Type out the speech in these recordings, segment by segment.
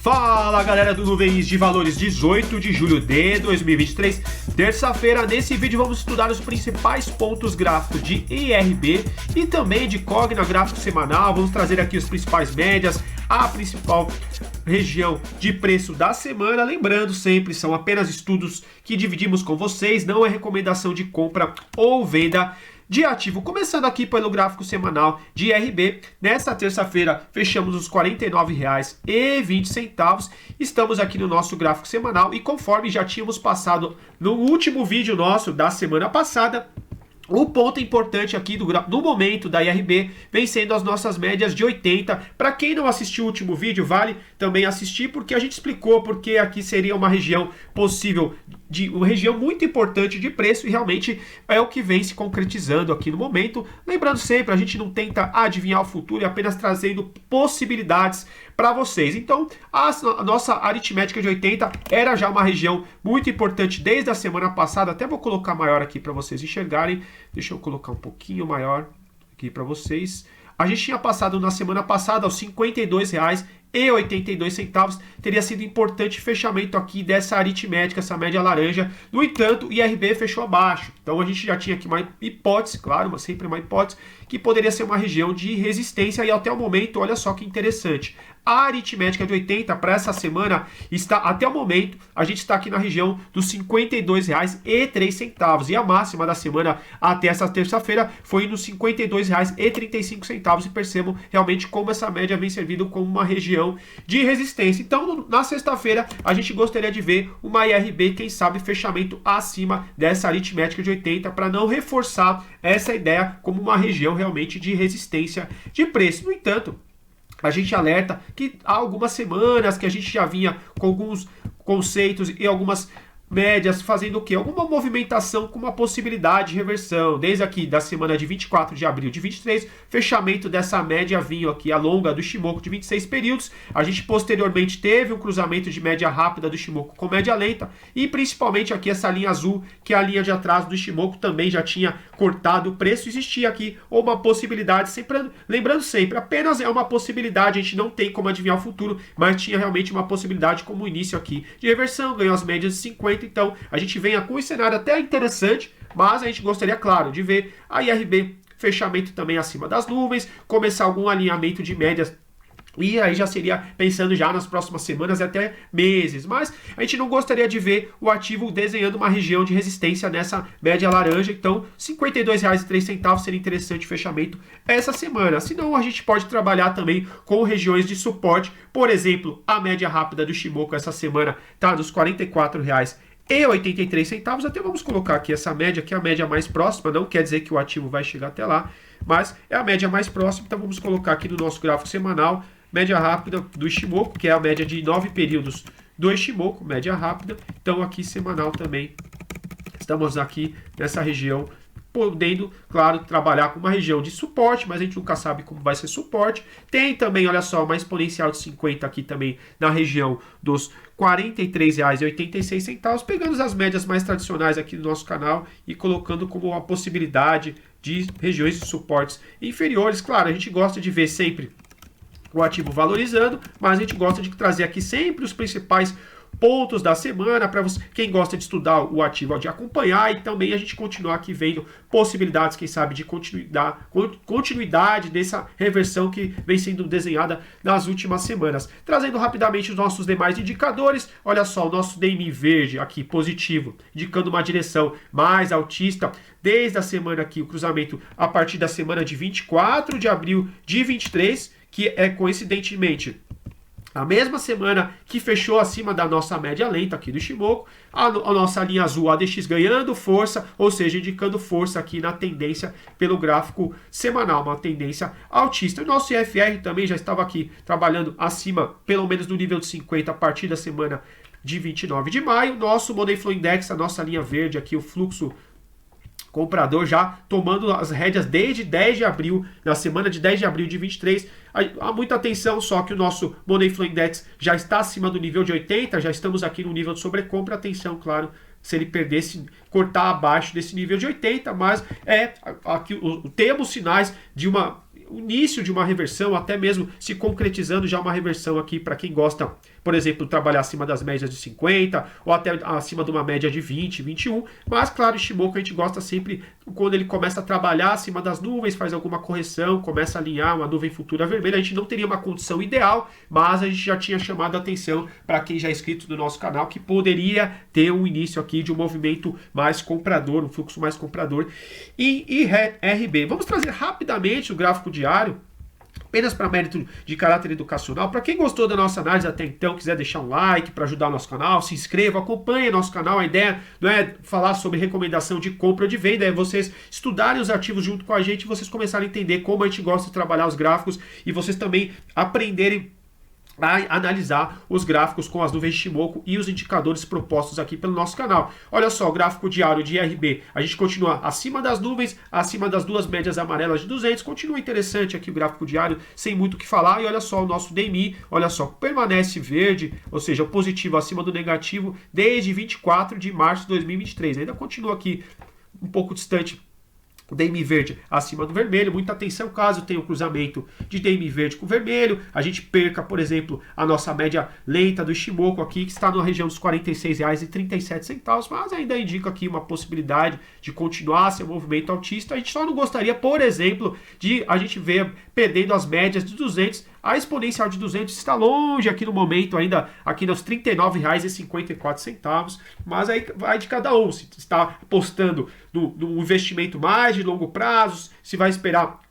Fala galera do Nuvens de Valores, 18 de julho de 2023, terça-feira. Nesse vídeo vamos estudar os principais pontos gráficos de IRB e também de Cogna gráfico semanal. Vamos trazer aqui as principais médias, a principal região de preço da semana. Lembrando sempre, são apenas estudos que dividimos com vocês, não é recomendação de compra ou venda de ativo. Começando aqui pelo gráfico semanal de IRB, nesta terça-feira fechamos os R$ 49,20. Estamos aqui no nosso gráfico semanal e conforme já tínhamos passado no último vídeo nosso da semana passada, o ponto importante aqui no momento da IRB vem sendo as nossas médias de 80. Para quem não assistiu o último vídeo, vale também assistir, porque a gente explicou porque aqui seria uma região possível, uma região muito importante de preço, e realmente é o que vem se concretizando aqui no momento. Lembrando sempre, a gente não tenta adivinhar o futuro, é apenas trazendo possibilidades para vocês. Então, a nossa aritmética de 80 era já uma região muito importante desde a semana passada. Até vou colocar maior aqui para vocês enxergarem. Deixa eu colocar um pouquinho maior aqui para vocês. A gente tinha passado na semana passada aos R$ 52,82. Teria sido importante o fechamento aqui dessa aritmética, essa média laranja. No entanto, o IRB fechou abaixo. Então a gente já tinha aqui uma hipótese, claro, mas sempre uma hipótese, que poderia ser uma região de resistência. E até o momento, olha só que interessante, a aritmética de 80 para essa semana está, até o momento, a gente está aqui na região dos R$ 52,03. E a máxima da semana até essa terça-feira foi nos R$ 52,35. E percebam realmente como essa média vem servindo como uma região de resistência. Então, na sexta-feira, a gente gostaria de ver uma IRB, quem sabe, fechamento acima dessa aritmética de 80 para não reforçar essa ideia como uma região realmente de resistência de preço. No entanto, a gente alerta que há algumas semanas que a gente já vinha com alguns conceitos e algumas médias fazendo o quê? Alguma movimentação com uma possibilidade de reversão. Desde aqui da semana de 24 de abril de 23, fechamento dessa média vinho aqui, a longa do Ichimoku de 26 períodos. A gente posteriormente teve um cruzamento de média rápida do Ichimoku com média lenta. E principalmente aqui essa linha azul, que é a linha de atraso do Ichimoku, também já tinha cortado o preço. Existia aqui uma possibilidade, sempre, lembrando sempre, apenas é uma possibilidade, a gente não tem como adivinhar o futuro, mas tinha realmente uma possibilidade como início aqui de reversão, ganhou as médias de 50. Então, a gente vem com um cenário até interessante, mas a gente gostaria, claro, de ver a IRB fechamento também acima das nuvens, começar algum alinhamento de médias, e aí já seria pensando já nas próximas semanas e até meses. Mas a gente não gostaria de ver o ativo desenhando uma região de resistência nessa média laranja. Então, R$ 52,03 seria interessante fechamento essa semana. Senão, a gente pode trabalhar também com regiões de suporte. Por exemplo, a média rápida do Ichimoku essa semana está nos R$ 44,83. Até vamos colocar aqui essa média, que é a média mais próxima. Não quer dizer que o ativo vai chegar até lá, mas é a média mais próxima. Então vamos colocar aqui no nosso gráfico semanal, média rápida do Ichimoku, que é a média de 9 períodos do Ichimoku, média rápida. Então aqui semanal também, estamos aqui nessa região, podendo, claro, trabalhar com uma região de suporte, mas a gente nunca sabe como vai ser suporte. Tem também, olha só, uma exponencial de 50 aqui também na região dos R$ 43,86, pegando as médias mais tradicionais aqui do nosso canal e colocando como uma possibilidade de regiões de suportes inferiores. Claro, a gente gosta de ver sempre o ativo valorizando, mas a gente gosta de trazer aqui sempre os principais pontos da semana para quem gosta de estudar o ativo, de acompanhar, e também a gente continuar aqui vendo possibilidades, quem sabe, de continuidade dessa reversão que vem sendo desenhada nas últimas semanas. Trazendo rapidamente os nossos demais indicadores, olha só, o nosso DMI verde aqui positivo, indicando uma direção mais altista desde a semana aqui, o cruzamento a partir da semana de 24 de abril de 23, que é coincidentemente a mesma semana que fechou acima da nossa média lenta aqui do Ichimoku, a nossa linha azul ADX ganhando força, ou seja, indicando força aqui na tendência pelo gráfico semanal, uma tendência altista. O nosso IFR também já estava aqui trabalhando acima, pelo menos no nível de 50 a partir da semana de 29 de maio. Nosso Money Flow Index, a nossa linha verde aqui, o fluxo comprador já tomando as rédeas desde 10 de abril, na semana de 10 de abril de 23. Há muita atenção, só que o nosso Money Flow Index já está acima do nível de 80, já estamos aqui no nível de sobrecompra. Atenção, claro, se ele perdesse, cortar abaixo desse nível de 80, mas aqui temos sinais de uma o início de uma reversão, até mesmo se concretizando já uma reversão aqui para quem gosta, por exemplo, trabalhar acima das médias de 50 ou até acima de uma média de 20, 21, mas claro, Ishimoku a gente gosta sempre quando ele começa a trabalhar acima das nuvens, faz alguma correção, começa a alinhar uma nuvem futura vermelha, a gente não teria uma condição ideal, mas a gente já tinha chamado a atenção para quem já é inscrito no nosso canal que poderia ter um início aqui de um movimento mais comprador, um fluxo mais comprador em IRB. Vamos trazer rapidamente o gráfico diário, apenas para mérito de caráter educacional. Para quem gostou da nossa análise até então, quiser deixar um like para ajudar o nosso canal, se inscreva, acompanhe nosso canal. A ideia não é falar sobre recomendação de compra ou de venda, é vocês estudarem os ativos junto com a gente e vocês começarem a entender como a gente gosta de trabalhar os gráficos e vocês também aprenderem a analisar os gráficos com as nuvens de Ishimoku e os indicadores propostos aqui pelo nosso canal. Olha só, o gráfico diário de IRB, a gente continua acima das nuvens, acima das duas médias amarelas de 200, continua interessante aqui o gráfico diário, sem muito o que falar, e olha só o nosso DMI, olha só, permanece verde, ou seja, o positivo acima do negativo desde 24 de março de 2023, ainda continua aqui um pouco distante o DMI verde acima do vermelho, muita atenção caso tenha um cruzamento de DMI verde com vermelho, a gente perca, por exemplo, a nossa média lenta do Ishimoku aqui, que está na região dos R$ 46,37, mas ainda indica aqui uma possibilidade de continuar seu movimento altista. A gente só não gostaria, por exemplo, de a gente ver perdendo as médias de 200, a exponencial de 200 está longe aqui no momento, ainda aqui nos R$ 39,54, mas aí vai de cada um, se está apostando no investimento mais de longo prazo, se vai esperar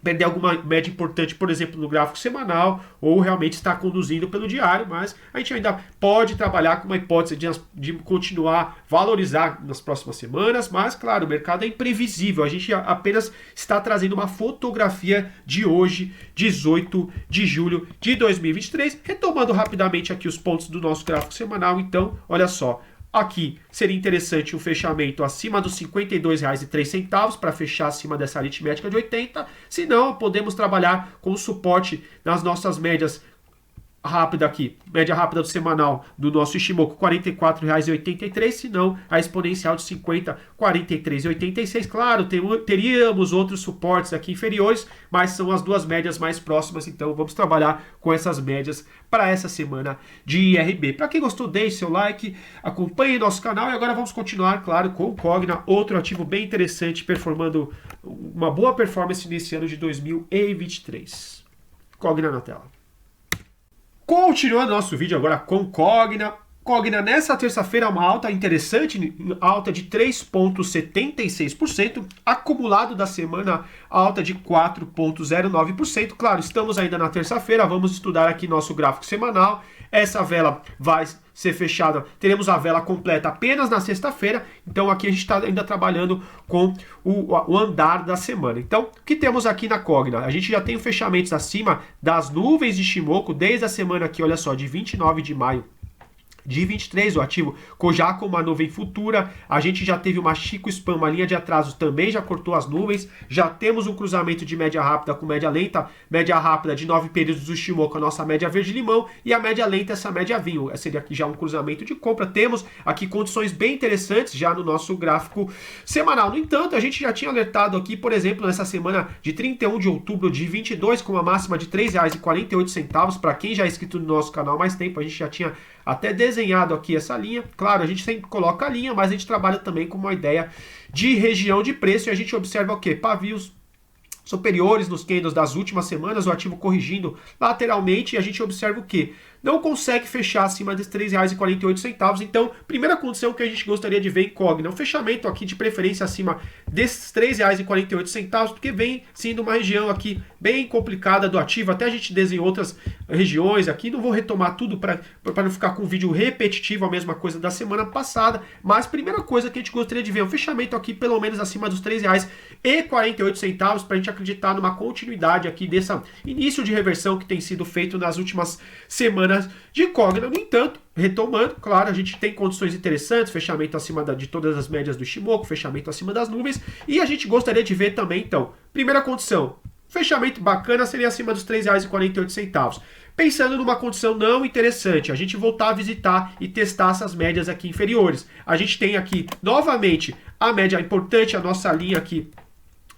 perder alguma média importante, por exemplo, no gráfico semanal, ou realmente está conduzindo pelo diário, mas a gente ainda pode trabalhar com uma hipótese de continuar valorizar nas próximas semanas, mas claro, o mercado é imprevisível, a gente apenas está trazendo uma fotografia de hoje, 18 de julho de 2023, retomando rapidamente aqui os pontos do nosso gráfico semanal. Então, olha só, aqui seria interessante um fechamento acima dos R$ 52,03 para fechar acima dessa aritmética de 80. Se não, podemos trabalhar com suporte nas nossas médias rápida aqui, média rápida do semanal do nosso Ishimoku, R$ 44,83, se não, a exponencial de 50, R$ 43,86. Claro, teríamos outros suportes aqui inferiores, mas são as duas médias mais próximas, então vamos trabalhar com essas médias para essa semana de IRB. Para quem gostou, deixe seu like, acompanhe nosso canal e agora vamos continuar, claro, com o Cogna, outro ativo bem interessante, performando uma boa performance nesse ano de 2023. Cogna na tela. Continuando nosso vídeo agora com Cogna. Cogna nessa terça-feira uma alta interessante, alta de 3,76%, acumulado da semana alta de 4,09%. Claro, estamos ainda na terça-feira, vamos estudar aqui nosso gráfico semanal. Essa vela vai ser fechada, teremos a vela completa apenas na sexta-feira, então aqui a gente está ainda trabalhando com o andar da semana. Então, o que temos aqui na Cogna? A gente já tem fechamentos acima das nuvens de Ishimoku desde a semana aqui, olha só, de 29 de maio de 23, o ativo já com uma nuvem futura, a gente já teve uma Chico Span, uma linha de atrasos também já cortou as nuvens, já temos um cruzamento de média rápida com média lenta, média rápida de 9 períodos do Ishimoku, a nossa média verde-limão, e a média lenta, essa média vinho, seria aqui já um cruzamento de compra. Temos aqui condições bem interessantes já no nosso gráfico semanal. No entanto, a gente já tinha alertado aqui, por exemplo, nessa semana de 31 de outubro de 22, com uma máxima de R$ 3,48, para quem já é inscrito no nosso canal há mais tempo, a gente já tinha até desenhado aqui essa linha. Claro, a gente sempre coloca a linha, mas a gente trabalha também com uma ideia de região de preço e a gente observa o quê? Pavios superiores nos candles das últimas semanas, o ativo corrigindo lateralmente, e a gente observa o quê? Não consegue fechar acima dos R$ 3,48. Então, primeira condição que a gente gostaria de ver em Cogna, um fechamento aqui de preferência acima desses R$ 3,48, porque vem sendo uma região aqui bem complicada do ativo. Até a gente desenhou outras regiões aqui, não vou retomar tudo para não ficar com um vídeo repetitivo, a mesma coisa da semana passada, mas primeira coisa que a gente gostaria de ver é um fechamento aqui pelo menos acima dos R$ 3,48 para a gente acreditar numa continuidade aqui desse início de reversão que tem sido feito nas últimas semanas de Cogna. No entanto, retomando, claro, a gente tem condições interessantes, fechamento acima de todas as médias do Ishimoku, fechamento acima das nuvens, e a gente gostaria de ver também, então, primeira condição, fechamento bacana seria acima dos R$ 3,48. Pensando numa condição não interessante, a gente voltar a visitar e testar essas médias aqui inferiores. A gente tem aqui, novamente, a média importante, a nossa linha aqui,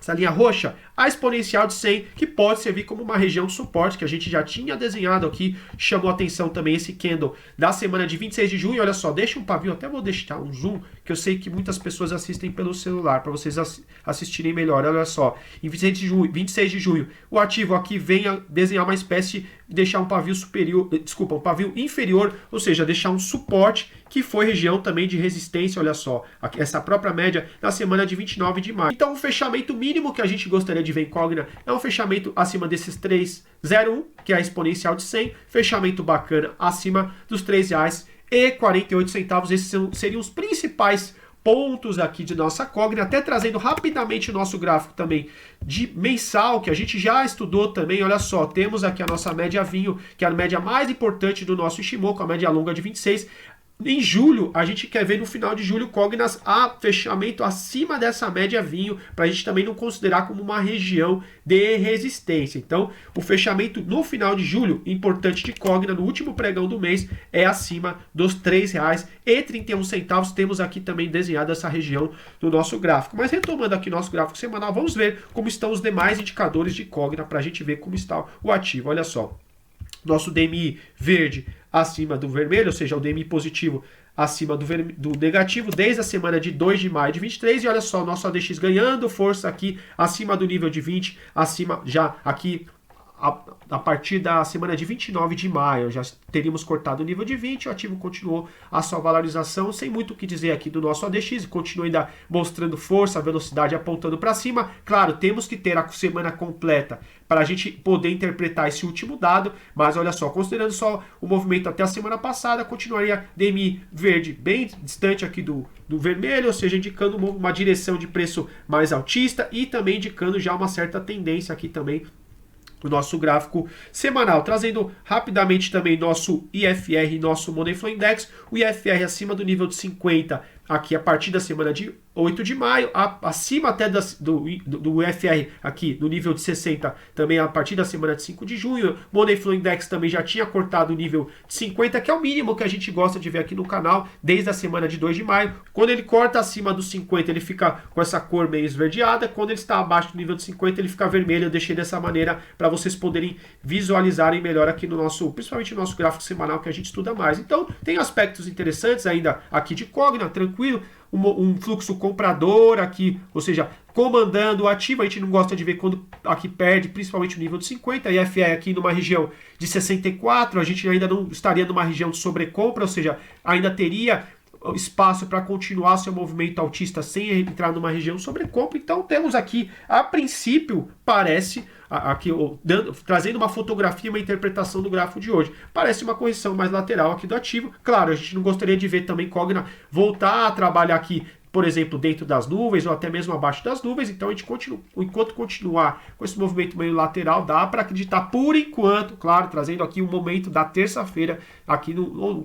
essa linha roxa, a exponencial de 100, que pode servir como uma região suporte, que a gente já tinha desenhado aqui, chamou atenção também esse candle da semana de 26 de junho, olha só, deixa um pavio, até vou deixar um zoom, que eu sei que muitas pessoas assistem pelo celular, para vocês assistirem melhor, olha só, em 26 de junho, o ativo aqui vem a desenhar uma espécie de deixar um pavio superior, desculpa, um pavio inferior, ou seja, deixar um suporte, que foi região também de resistência, olha só, essa própria média na semana de 29 de maio. Então o fechamento mínimo que a gente gostaria de ver em Cogna é um fechamento acima desses 3,01, que é a exponencial de 100, fechamento bacana acima dos R$3,48, esses seriam os principais pontos aqui de nossa Cogna, até trazendo rapidamente o nosso gráfico também de mensal, que a gente já estudou também, olha só, temos aqui a nossa média vinho, que é a média mais importante do nosso Ishimoku, a média longa de 26, em julho, a gente quer ver no final de julho Cognas a fechamento acima dessa média vinho, para a gente também não considerar como uma região de resistência. Então, o fechamento no final de julho, importante de Cogna, no último pregão do mês, é acima dos R$3,31. Temos aqui também desenhado essa região no nosso gráfico. Mas retomando aqui nosso gráfico semanal, vamos ver como estão os demais indicadores de Cogna, para a gente ver como está o ativo. Olha só, nosso DMI verde acima do vermelho, ou seja, o DMI positivo acima do negativo, desde a semana de 2 de maio de 23, e olha só, nosso ADX ganhando força aqui, acima do nível de 20, acima já aqui, a partir da semana de 29 de maio, já teríamos cortado o nível de 20, o ativo continuou a sua valorização, sem muito o que dizer aqui do nosso ADX, continua ainda mostrando força, velocidade apontando para cima. Claro, temos que ter a semana completa para a gente poder interpretar esse último dado, mas olha só, considerando só o movimento até a semana passada, continuaria DMI verde bem distante aqui do vermelho, ou seja, indicando uma direção de preço mais altista e também indicando já uma certa tendência aqui também o nosso gráfico semanal, trazendo rapidamente também nosso IFR e nosso Money Flow Index, o IFR acima do nível de 50, aqui a partir da semana de 8 de maio, acima até do IFR aqui no nível de 60, também a partir da semana de 5 de junho, Money Flow Index também já tinha cortado o nível de 50, que é o mínimo que a gente gosta de ver aqui no canal, desde a semana de 2 de maio, quando ele corta acima dos 50, ele fica com essa cor meio esverdeada, quando ele está abaixo do nível de 50, ele fica vermelho, eu deixei dessa maneira para vocês poderem visualizarem melhor aqui no nosso, principalmente no nosso gráfico semanal que a gente estuda mais. Então, tem aspectos interessantes ainda aqui de Cogna, tranquilo, um fluxo comprador aqui, ou seja, comandando o ativo. A gente não gosta de ver quando aqui perde, principalmente o nível de 50, e IFR aqui numa região de 64, a gente ainda não estaria numa região de sobrecompra, ou seja, ainda teria espaço para continuar seu movimento altista sem entrar numa região sobrecompra. Então temos aqui, a princípio, parece, aqui trazendo uma fotografia, uma interpretação do gráfico de hoje, parece uma correção mais lateral aqui do ativo. Claro, a gente não gostaria de ver também Cogna voltar a trabalhar aqui, por exemplo, dentro das nuvens ou até mesmo abaixo das nuvens. Então a gente continua, enquanto continuar com esse movimento meio lateral, dá para acreditar por enquanto, claro, trazendo aqui o momento da terça-feira, aqui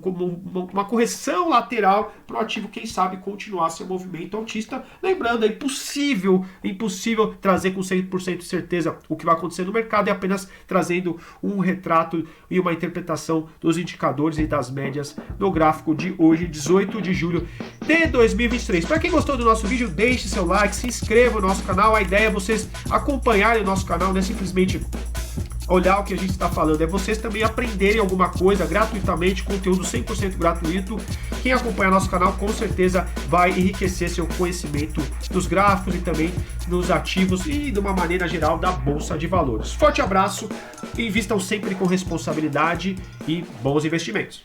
como uma correção lateral para o ativo, quem sabe, continuar seu movimento altista. Lembrando, é impossível trazer com 100% de certeza o que vai acontecer no mercado, é apenas trazendo um retrato e uma interpretação dos indicadores e das médias no gráfico de hoje, 18 de julho de 2023. Para quem gostou do nosso vídeo, deixe seu like, se inscreva no nosso canal. A ideia é vocês acompanharem o nosso canal, não é simplesmente olhar o que a gente está falando, é vocês também aprenderem alguma coisa gratuitamente, conteúdo 100% gratuito. Quem acompanha nosso canal com certeza vai enriquecer seu conhecimento dos gráficos e também dos ativos e de uma maneira geral da Bolsa de Valores. Forte abraço, invistam sempre com responsabilidade e bons investimentos.